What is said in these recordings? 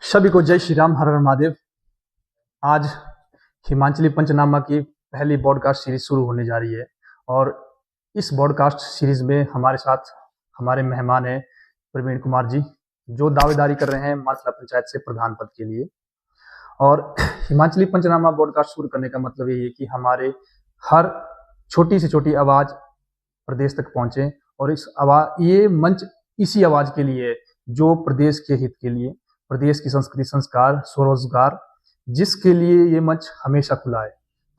सभी को जय श्री राम, हर हर महादेव। आज हिमाचली पंचनामा की पहली पॉडकास्ट सीरीज शुरू होने जा रही है और इस पॉडकास्ट सीरीज में हमारे साथ हमारे मेहमान हैं प्रवीण कुमार जी, जो दावेदारी कर रहे हैं माथला पंचायत से प्रधान पद के लिए। और हिमाचली पंचनामा पॉडकास्ट शुरू करने का मतलब यही है कि हमारे हर छोटी से छोटी आवाज प्रदेश तक पहुंचे और ये मंच इसी आवाज के लिए है जो प्रदेश के हित के लिए, प्रदेश की संस्कृति, संस्कार, स्वरोजगार, जिसके लिए ये मंच हमेशा खुला है।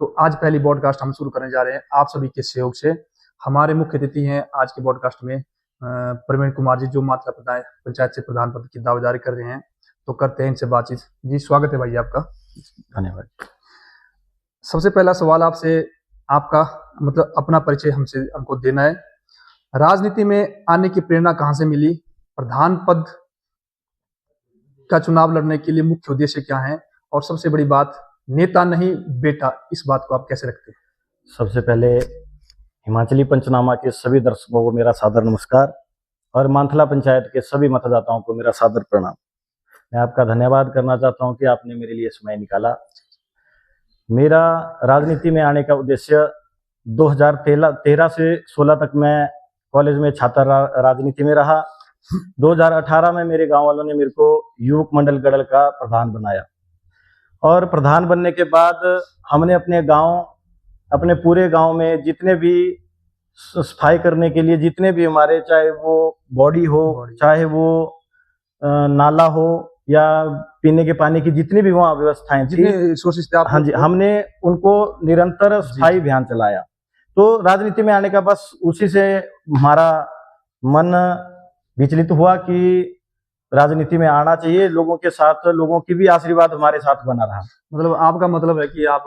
तो आज पहली पॉडकास्ट हम शुरू करने जा रहे हैं आप सभी के सहयोग से। हमारे मुख्य अतिथि हैं आज के पॉडकास्ट में प्रवीण कुमार जी, जो माथला पंचायत से प्रधान पद की दावेदारी कर रहे हैं। तो करते हैं इनसे बातचीत। जी स्वागत है भाई आपका। धन्यवाद। सबसे पहला सवाल आपसे, आपका मतलब अपना परिचय हमको देना है। राजनीति में आने की प्रेरणा कहाँ से मिली? प्रधान पद का चुनाव लड़ने के लिए मुख्य उद्देश्य क्या है? और सबसे बड़ी बात, नेता नहीं बेटा, इस बात को आप कैसे रखते हैं? सबसे पहले हिमाचली पंचनामा के सभी दर्शकों को मेरा सादर नमस्कार और माथला पंचायत के सभी मतदाताओं को मेरा सादर प्रणाम। मैं आपका धन्यवाद करना चाहता हूं कि आपने मेरे लिए समय निकाला। मेरा राजनीति में आने का उद्देश्य 2013 से 16 तक मैं कॉलेज में छात्र राजनीति में रहा। 2018 में मेरे गांव वालों ने मेरे को युवक मंडल गढ़ल का प्रधान बनाया और प्रधान बनने के बाद हमने अपने पूरे गांव में जितने भी सफाई करने के लिए, जितने भी हमारे, चाहे वो बॉडी हो, चाहे वो नाला हो या पीने के पानी की जितनी भी वहाँ व्यवस्थाएं थी, हाँ जी, हमने उनको निरंतर सफाई अभियान चलाया। तो राजनीति में आने का बस उसी से हमारा मन विचलित हुआ कि राजनीति में आना चाहिए, लोगों के साथ, लोगों की भी आशीर्वाद हमारे साथ बना रहा। मतलब आपका मतलब है कि आप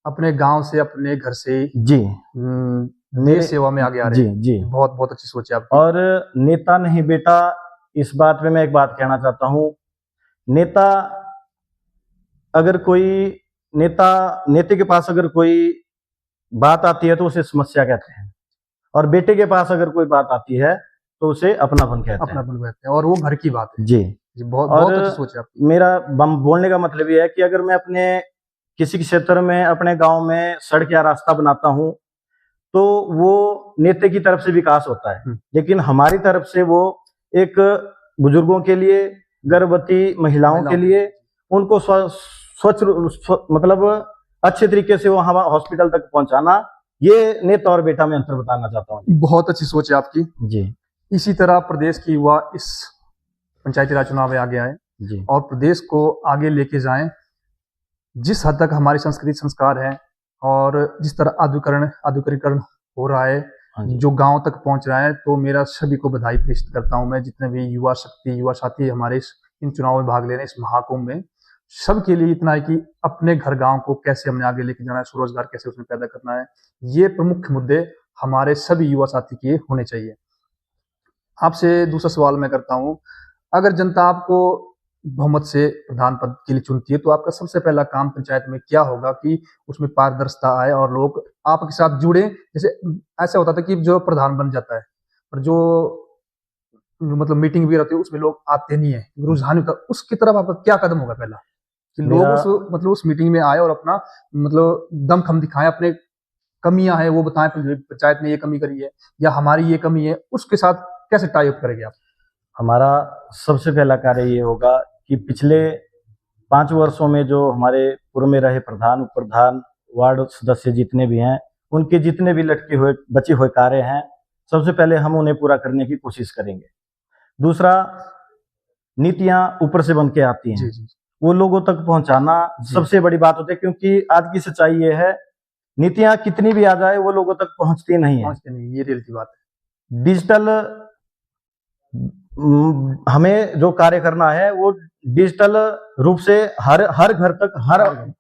अपने गांव से, अपने घर से जी मेरे सेवा में आगे आ रहे हैं। जी बहुत बहुत अच्छी सोच है आपकी। और नेता नहीं बेटा, इस बात पे मैं एक बात कहना चाहता हूँ। नेता अगर कोई नेता के पास अगर कोई बात आती है तो उसे समस्या कहते हैं, और बेटे के पास अगर कोई बात आती है तो उसे अपनापन कहते हैं, और वो घर की बात है। जी बहुत अच्छी सोच है आपकी। मेरा बोलने का मतलब ये है कि अगर मैं अपने किसी क्षेत्र में, अपने गांव में सड़क या रास्ता बनाता हूं तो वो नेता की तरफ से विकास होता है, लेकिन हमारी तरफ से वो एक बुजुर्गों के लिए, गर्भवती महिलाओं के लिए, उनको स्वच्छ मतलब अच्छे तरीके से वहां हॉस्पिटल तक पहुंचाना, ये नेता और बेटा में अंतर बताना चाहता हूँ। बहुत अच्छी सोच है आपकी जी। इसी तरह प्रदेश की युवा इस पंचायती राज चुनाव में आगे आए जी और प्रदेश को आगे लेके जाएं। जिस हद तक हमारी संस्कृति, संस्कार है और जिस तरह आधुनिकीकरण हो रहा है, जो गांव तक पहुंच रहा है, तो मेरा सभी को बधाई प्रेषित करता हूं मैं। जितने भी युवा शक्ति, युवा साथी हमारे इन चुनाव में भाग ले रहे हैं, इस महाकुंभ में, सबके लिए इतना है कि अपने घर गांव को कैसे हमने आगे लेके जाना है, स्वरोजगार कैसे उसमें पैदा करना है, ये प्रमुख मुद्दे हमारे सभी युवा साथी के होने चाहिए। आपसे दूसरा सवाल मैं करता हूं, अगर जनता आपको बहुमत से प्रधान पद के लिए चुनती है तो आपका सबसे पहला काम पंचायत में क्या होगा कि उसमें पारदर्शिता आए और लोग आपके साथ जुड़े? जैसे ऐसा होता था कि जो प्रधान बन जाता है और जो मतलब मीटिंग भी रहती है उसमें लोग आते नहीं है, रुझान होता, उसकी तरफ आपका क्या कदम होगा पहला कि लोग उस मीटिंग में आए और अपना मतलब दमखम दिखाएं, अपने कमियां है वो बताएं, पंचायत ने ये कमी करी है या हमारी ये कमी है, उसके साथ कैसे टाई अप करेंगे आप? हमारा सबसे पहला कार्य ये होगा कि पिछले 5 वर्षों में जो हमारे पूर्व में रहे प्रधान, उप प्रधान, वार्ड सदस्य जितने भी हैं, उनके जितने भी बचे हुए कार्य हैं, सबसे पहले हम उन्हें पूरा करने की कोशिश करेंगे। दूसरा, नीतियां ऊपर से बन के आती हैं, वो लोगों तक पहुंचाना सबसे बड़ी बात होती है, क्योंकि आज की सच्चाई ये है, नीतियां कितनी भी आ जाए वो लोगों तक पहुंचती नहीं है। ये रियलिटी बात है। डिजिटल हमें जो कार्य करना है वो डिजिटल रूप से हर घर तक,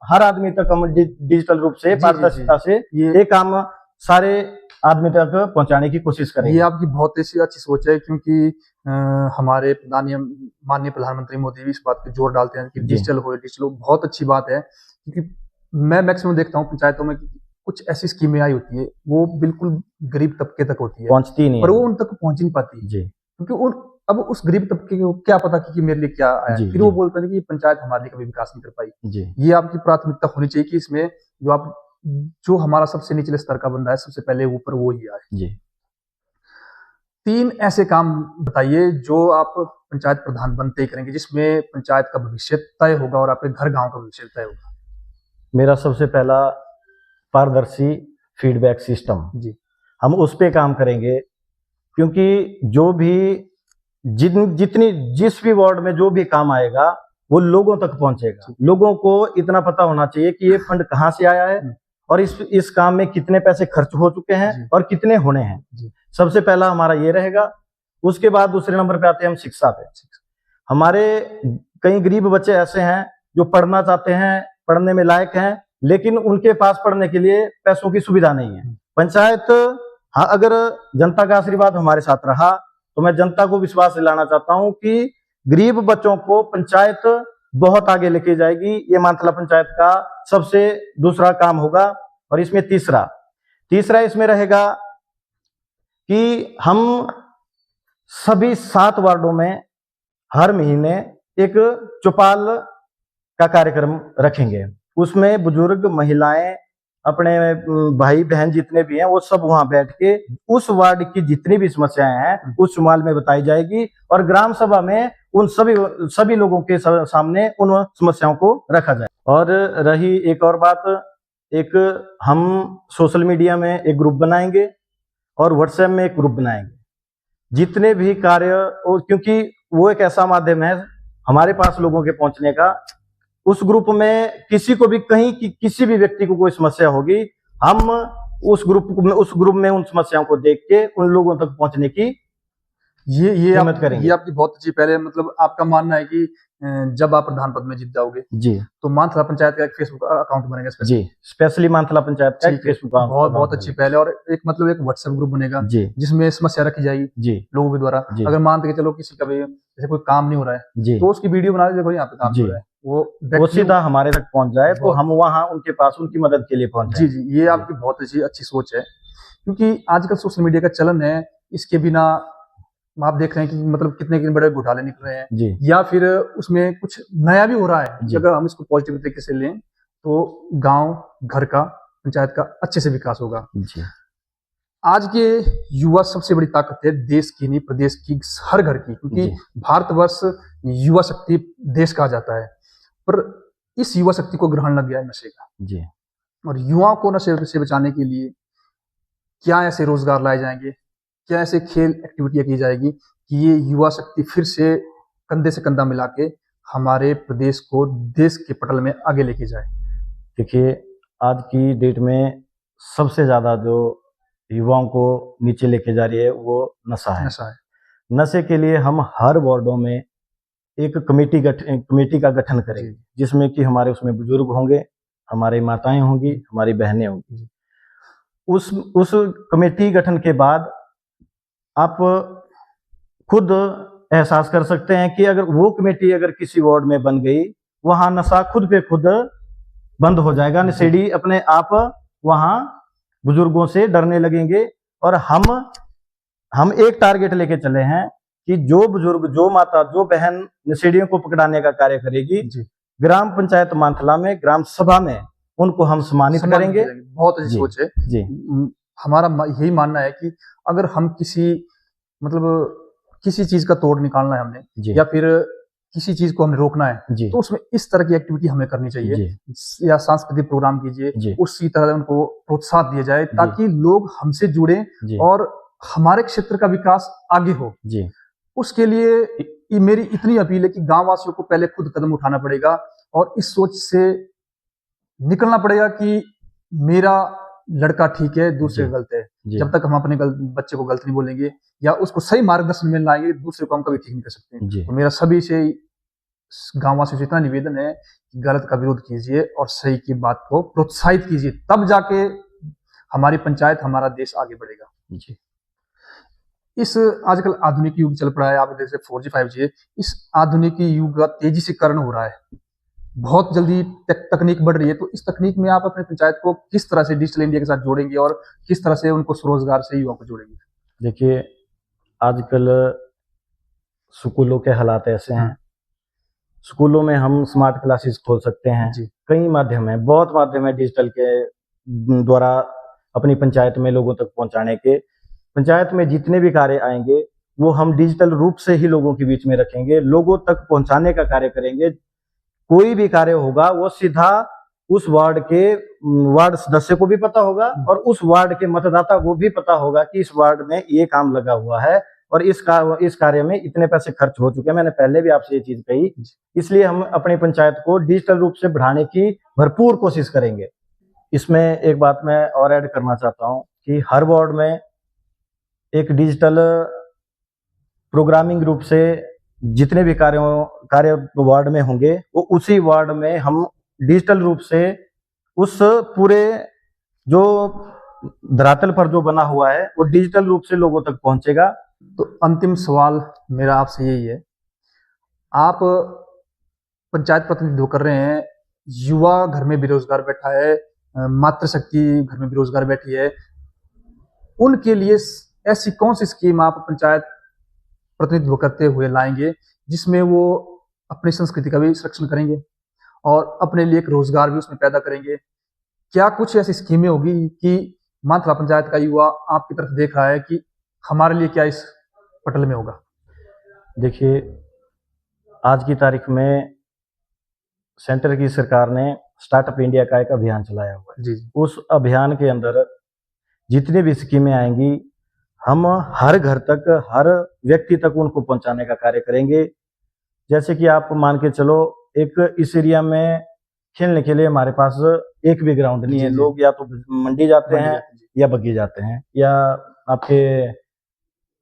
हर आदमी तक हम डिजिटल रूप से, पारदर्शिता से ये काम सारे आदमी तक पहुंचाने की कोशिश करेंगे। ये आपकी बहुत अच्छी सोच है, क्योंकि हमारे माननीय प्रधानमंत्री मोदी भी इस बात पे जोर डालते हैं कि डिजिटल हो। बहुत अच्छी बात है, क्योंकि मैं मैक्सिमम देखता हूँ पंचायतों में कुछ ऐसी स्कीमें आई होती है वो बिल्कुल गरीब तबके तक होती है, पहुंचती नहीं, पर वो उन तक पहुंच नहीं पाती, जी, क्योंकि अब उस गरीब तबके को क्या पता कि मेरे लिए क्या आया, जी, फिर जी। वो बोलते हैं कि पंचायत हमारे लिए कभी विकास नहीं कर पाई। जी, ये आपकी प्राथमिकता होनी चाहिए कि इसमें जो हमारा सबसे निचले स्तर का बंदा है, सबसे पहले ऊपर वो ही आए। जी। 3 ऐसे काम बताइए जो आप पंचायत प्रधान बनते ही करेंगे, जिसमें पंचायत का भविष्य तय होगा और आपके घर गाँव का भविष्य तय होगा। मेरा सबसे पहला पारदर्शी फीडबैक सिस्टम, जी, हम उस पे काम करेंगे, क्योंकि जो भी जिस भी वार्ड में जो भी काम आएगा वो लोगों तक पहुंचेगा। लोगों को इतना पता होना चाहिए कि ये फंड कहाँ से आया है और इस काम में कितने पैसे खर्च हो चुके हैं और कितने होने हैं। सबसे पहला हमारा ये रहेगा। उसके बाद दूसरे नंबर पे आते हैं हम शिक्षा पे। हमारे कई गरीब बच्चे ऐसे हैं जो पढ़ना चाहते हैं, पढ़ने में लायक हैं, लेकिन उनके पास पढ़ने के लिए पैसों की सुविधा नहीं है। पंचायत, हाँ, अगर जनता का आशीर्वाद हमारे साथ रहा तो मैं जनता को विश्वास दिलाना चाहता हूं कि गरीब बच्चों को पंचायत बहुत आगे लेके जाएगी। ये मानथला पंचायत का सबसे दूसरा काम होगा। और इसमें तीसरा इसमें रहेगा कि हम सभी 7 वार्डों में हर महीने एक चौपाल का कार्यक्रम रखेंगे। उसमें बुजुर्ग, महिलाएं, अपने भाई बहन जितने भी हैं वो सब वहां बैठ के उस वार्ड की जितनी भी समस्याएं हैं उस चौपाल में बताई जाएगी और ग्राम सभा में उन सभी लोगों के सामने उन समस्याओं को रखा जाए। और रही एक और बात, एक हम सोशल मीडिया में एक ग्रुप बनाएंगे और व्हाट्सएप में एक ग्रुप बनाएंगे। जितने भी कार्य, और क्योंकि वो एक ऐसा माध्यम है हमारे पास लोगों के पहुंचने का, उस ग्रुप में किसी को भी कहीं की किसी भी व्यक्ति को कोई समस्या होगी, हम उस ग्रुप में उन समस्याओं को देख के उन लोगों तक पहुंचने की ये हिम्मत करेंगे। ये आपकी बहुत अच्छी, पहले मतलब आपका मानना है कि जब आप प्रधान पद में जीत जाओगे जी तो मानथला पंचायत का एक फेसबुक अकाउंट बनेगा जी, स्पेशली मानथला पंचायत का एक फेसबुक बहुत अच्छी पहले, और एक मतलब एक व्हाट्सएप ग्रुप बनेगा जी, जिसमें समस्या रखी जाएगी जी लोगों के द्वारा। अगर मानते के चलो किसी का भी जैसे कोई काम नहीं हो रहा है जी, तो उसकी वीडियो बना देखो यहाँ पे काम हो रहा है, वो सीधा हमारे तक पहुंच जाए तो हम वहां उनके पास उनकी मदद के लिए पहुंच जाए। जी, ये आपकी बहुत अच्छी सोच है, क्योंकि आजकल सोशल मीडिया का चलन है। इसके बिना आप देख रहे हैं कि मतलब कितने बड़े घोटाले निकल रहे हैं जी, या फिर उसमें कुछ नया भी हो रहा है। अगर हम इसको पॉजिटिव तरीके से लें तो गांव घर का, पंचायत का अच्छे से विकास होगा जी। आज के युवा सबसे बड़ी ताकत है, देश की नहीं प्रदेश की, हर घर की, क्योंकि भारतवर्ष युवा शक्ति देश कहा जाता है, पर इस युवा शक्ति को ग्रहण लग गया है नशे का जी। और युवाओं को नशे से बचाने के लिए क्या ऐसे रोजगार लाए जाएंगे, क्या ऐसे खेल एक्टिविटियां की जाएगी कि ये युवा शक्ति फिर से कंधे से कंधा मिला के हमारे प्रदेश को देश के पटल में आगे लेके जाए। देखिए, आज की डेट में सबसे ज्यादा जो युवाओं को नीचे लेके जा रही है वो नशा है। नशे के लिए हम हर वार्डों में एक कमेटी का गठन करेंगे, जिसमें कि हमारे उसमें बुजुर्ग होंगे, हमारी माताएं होंगी, हमारी बहनें होंगी। उस कमेटी गठन के बाद आप खुद एहसास कर सकते हैं कि अगर वो कमेटी अगर किसी वार्ड में बन गई, वहां नशा खुद पे खुद बंद हो जाएगा। नशेड़ी अपने आप वहां बुजुर्गों से डरने लगेंगे। और हम एक टारगेट लेके चले हैं कि जो बुजुर्ग, जो माता, जो बहन नशेड़ियों को पकड़ाने का कार्य करेगी, ग्राम पंचायत मानथला में, ग्राम सभा में उनको हम सम्मानित करेंगे। बहुत अच्छी सोच है जी। हमारा यही मानना है कि अगर हम किसी चीज का तोड़ निकालना है हमने, या फिर किसी चीज को हमें रोकना है, तो उसमें इस तरह की एक्टिविटी हमें करनी चाहिए, या सांस्कृतिक प्रोग्राम कीजिए, उसी तरह उनको प्रोत्साहन दिया जाए ताकि लोग हमसे जुड़े और हमारे क्षेत्र का विकास आगे हो। उसके लिए मेरी इतनी अपील है कि गांव वासियों को पहले खुद कदम उठाना पड़ेगा और इस सोच से निकलना पड़ेगा कि मेरा लड़का ठीक है, दूसरे गलत है। जब तक हम अपने बच्चे को गलत नहीं बोलेंगे या उसको सही मार्गदर्शन में लाएंगे, दूसरे को हम कभी ठीक नहीं कर सकते। तो मेरा सभी से गांव वासियों से इतना निवेदन है कि गलत का विरोध कीजिए और सही की बात को प्रोत्साहित कीजिए, तब जाके हमारी पंचायत, हमारा देश आगे बढ़ेगा जी। इस आजकल आधुनिक युग चल पड़ा है, आप जैसे 4G 5G, इस आधुनिक युग का तेजी से करण हो रहा है, बहुत जल्दी तकनीक बढ़ रही है। तो इस तकनीक में आप अपने पंचायत को किस तरह से डिजिटल इंडिया के साथ जोड़ेंगे और किस तरह से उनको स्वरोजगार से युवाओं को जोड़ेंगे? देखिए, आजकल स्कूलों के हालात ऐसे हैं, स्कूलों में हम स्मार्ट क्लासेस खोल सकते हैं। कई माध्यम है, बहुत माध्यम है डिजिटल के द्वारा अपनी पंचायत में लोगों तक पहुंचाने के। पंचायत में जितने भी कार्य आएंगे वो हम डिजिटल रूप से ही लोगों के बीच में रखेंगे, लोगों तक पहुंचाने का कार्य करेंगे। कोई भी कार्य होगा वो सीधा उस वार्ड सदस्य को भी पता होगा और उस वार्ड के मतदाता को भी पता होगा कि इस वार्ड में ये काम लगा हुआ है और इस कार्य में इतने पैसे खर्च हो चुके हैं। मैंने पहले भी आपसे ये चीज कही, इसलिए हम अपनी पंचायत को डिजिटल रूप से बढ़ाने की भरपूर कोशिश करेंगे। इसमें एक बात मैं और ऐड करना चाहता हूं कि हर वार्ड में एक डिजिटल प्रोग्रामिंग रूप से जितने भी कार्य वार्ड में होंगे वो उसी वार्ड में हम डिजिटल रूप से उस पूरे जो धरातल पर जो बना हुआ है वो डिजिटल रूप से लोगों तक पहुंचेगा। तो अंतिम सवाल मेरा आपसे यही है, आप पंचायत प्रतिनिधित्व कर रहे हैं, युवा घर में बेरोजगार बैठा है, मातृशक्ति घर में बेरोजगार बैठी है, उनके लिए ऐसी कौन सी स्कीम आप पंचायत प्रतिनिधित्व करते हुए लाएंगे जिसमें वो अपनी संस्कृति का भी संरक्षण करेंगे और अपने लिए एक रोजगार भी उसमें पैदा करेंगे? क्या कुछ ऐसी स्कीमें होगी कि माथला पंचायत का युवा आपकी तरफ देख रहा है कि हमारे लिए क्या इस पटल में होगा? देखिए, आज की तारीख में सेंटर की सरकार ने स्टार्टअप इंडिया का एक अभियान चलाया हुआ है। जी। उस अभियान के अंदर जितनी भी स्कीमें आएंगी हम हर घर तक, हर व्यक्ति तक उनको पहुंचाने का कार्य करेंगे। जैसे कि आप मान के चलो, एक इस एरिया में खेलने के लिए हमारे पास एक भी ग्राउंड नहीं है। लोग या तो मंडी जाते हैं या बग्गी जाते हैं या आपके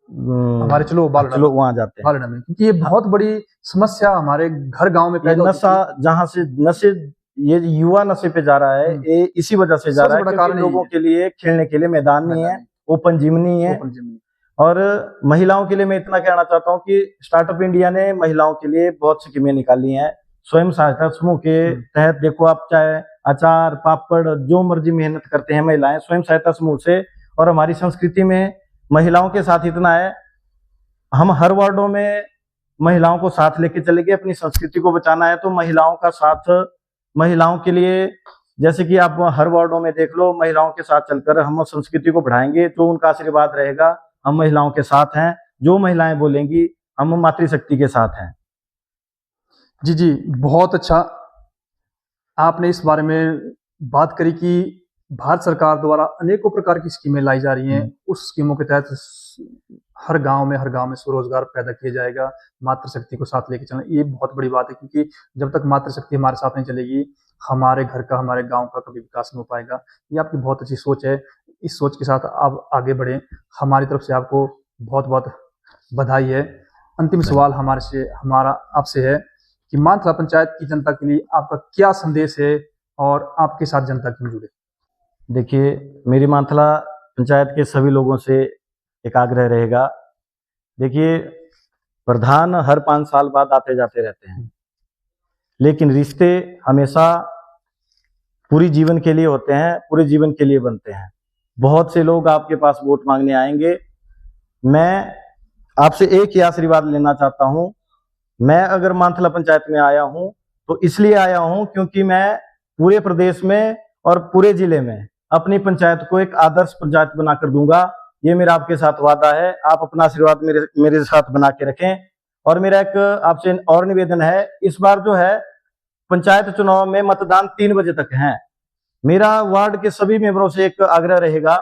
हमारे चलो वहां जाते हैं, क्योंकि ये बहुत बड़ी समस्या हमारे घर गांव में पैदा नशा, जहां से नशे, ये युवा नशे पे जा रहा है, ये इसी वजह से जा रहा है क्योंकि लोगों के लिए खेलने के लिए मैदान नहीं है, ओपन जिम नहीं है। और महिलाओं के लिए मैं इतना कहना चाहता हूँ कि स्टार्टअप इंडिया ने महिलाओं के लिए बहुत सी स्कीमें निकाली हैं। स्वयं सहायता समूह के तहत देखो, आप चाहे अचार, पापड़, जो मर्जी मेहनत करते हैं महिलाएं स्वयं सहायता समूह से। और हमारी संस्कृति में महिलाओं के साथ इतना है, हम हर वार्डों में महिलाओं को साथ लेके चलेंगे। अपनी संस्कृति को बचाना है तो महिलाओं का साथ, महिलाओं के लिए, जैसे कि आप हर वार्डों में देख लो, महिलाओं के साथ चलकर हम संस्कृति को बढ़ाएंगे। जो उनका आशीर्वाद रहेगा, हम महिलाओं के साथ हैं। जो महिलाएं बोलेंगी, हम मातृशक्ति के साथ हैं। जी, बहुत अच्छा आपने इस बारे में बात करी कि भारत सरकार द्वारा अनेकों प्रकार की स्कीमें लाई जा रही हैं। उस स्कीमों के तहत हर गांव में स्वरोजगार पैदा किया जाएगा, मातृशक्ति को साथ लेके चलना। ये बहुत बड़ी बात है क्योंकि जब तक मातृशक्ति हमारे साथ नहीं चलेगी, हमारे घर का, हमारे गांव का कभी विकास नहीं हो पाएगा। ये आपकी बहुत अच्छी सोच है। इस सोच के साथ आप आगे बढ़े, हमारी तरफ से आपको बहुत बहुत बधाई है। अंतिम सवाल हमारा आपसे है कि माथला पंचायत की जनता के लिए आपका क्या संदेश है और आपके साथ जनता क्यों जुड़े? देखिए, मेरी माथला पंचायत के सभी लोगों से एक आग्रह रहेगा। देखिए, प्रधान हर 5 साल बाद आते जाते रहते हैं, लेकिन रिश्ते हमेशा पूरी जीवन के लिए होते हैं, पूरे जीवन के लिए बनते हैं। बहुत से लोग आपके पास वोट मांगने आएंगे। मैं आपसे एक ही आशीर्वाद लेना चाहता हूं। मैं अगर माथला पंचायत में आया हूं तो इसलिए आया हूं क्योंकि मैं पूरे प्रदेश में और पूरे जिले में अपनी पंचायत को एक आदर्श पंचायत बनाकर दूंगा। ये मेरा आपके साथ वादा है। आप अपना आशीर्वाद मेरे साथ बना के रखें। और मेरा एक आपसे और निवेदन है, इस बार जो है पंचायत चुनाव में मतदान 3 बजे तक है। मेरा वार्ड के सभी मेंबरों से एक आग्रह रहेगा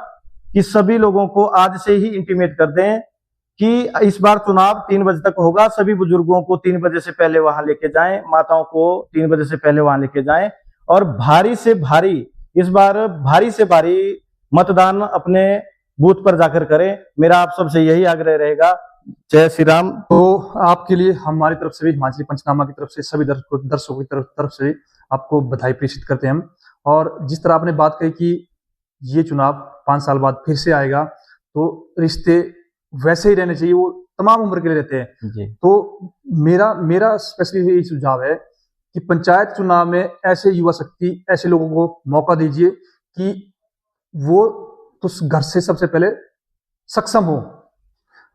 कि सभी लोगों को आज से ही इंटीमेट कर दें कि इस बार चुनाव 3 बजे तक होगा। सभी बुजुर्गों को 3 बजे से पहले वहां लेके जाएं, माताओं को 3 बजे से पहले वहां लेके जाएं और भारी से भारी मतदान अपने बूथ पर जाकर करें। मेरा आप सबसे यही आग्रह रहेगा। जय श्री राम। तो आपके लिए हमारी तरफ से भी, हिमाचली पंचनामा की तरफ से, सभी दर्शकों की तरफ से आपको बधाई प्रेषित करते हैं हम। और जिस तरह आपने बात कही कि ये चुनाव 5 साल बाद फिर से आएगा, तो रिश्ते वैसे ही रहने चाहिए, वो तमाम उम्र के लिए रहते हैं जी। तो मेरा स्पेशली यही सुझाव है कि पंचायत चुनाव में ऐसे युवा शक्ति, ऐसे लोगों को मौका दीजिए कि वो तो घर से सबसे पहले सक्षम हो।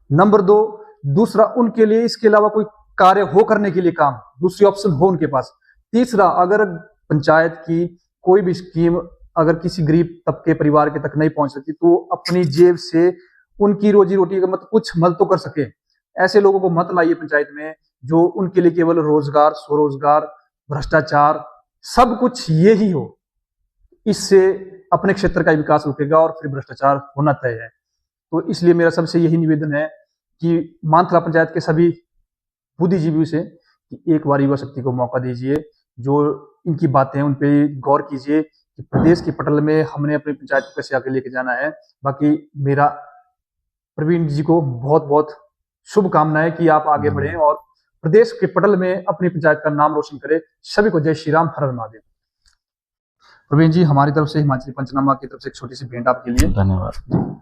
नंबर 2, दूसरा उनके लिए इसके अलावा कोई कार्य हो करने के लिए काम, दूसरी ऑप्शन हो उनके पास। तीसरा, अगर पंचायत की कोई भी स्कीम अगर किसी गरीब तबके परिवार के तक नहीं पहुंच सकती तो अपनी जेब से उनकी रोजी रोटी का मतलब कुछ मदद तो कर सके। ऐसे लोगों को मत लाइए पंचायत में जो उनके लिए केवल रोजगार, स्वरोजगार, भ्रष्टाचार सब कुछ ये ही हो। इससे अपने क्षेत्र का विकास रुकेगा और फिर भ्रष्टाचार होना तय है। तो इसलिए मेरा सबसे यही निवेदन है कि मानथला पंचायत के सभी बुद्धिजीवियों से कि एक बार युवा शक्ति को मौका दीजिए, जो इनकी बातें उन पे गौर कीजिए कि प्रदेश के पटल में हमने अपनी पंचायत को कैसे आगे लेके जाना है। बाकी मेरा प्रवीण जी को बहुत बहुत शुभकामनाएं कि आप आगे बढ़ें और प्रदेश के पटल में अपनी पंचायत का नाम रोशन करें। सभी को जय श्री राम, हर हर महादेव। प्रवीण जी, हमारी तरफ से हिमाचली पंचनामा की तरफ से एक छोटी सी भेंट आपके लिए। धन्यवाद।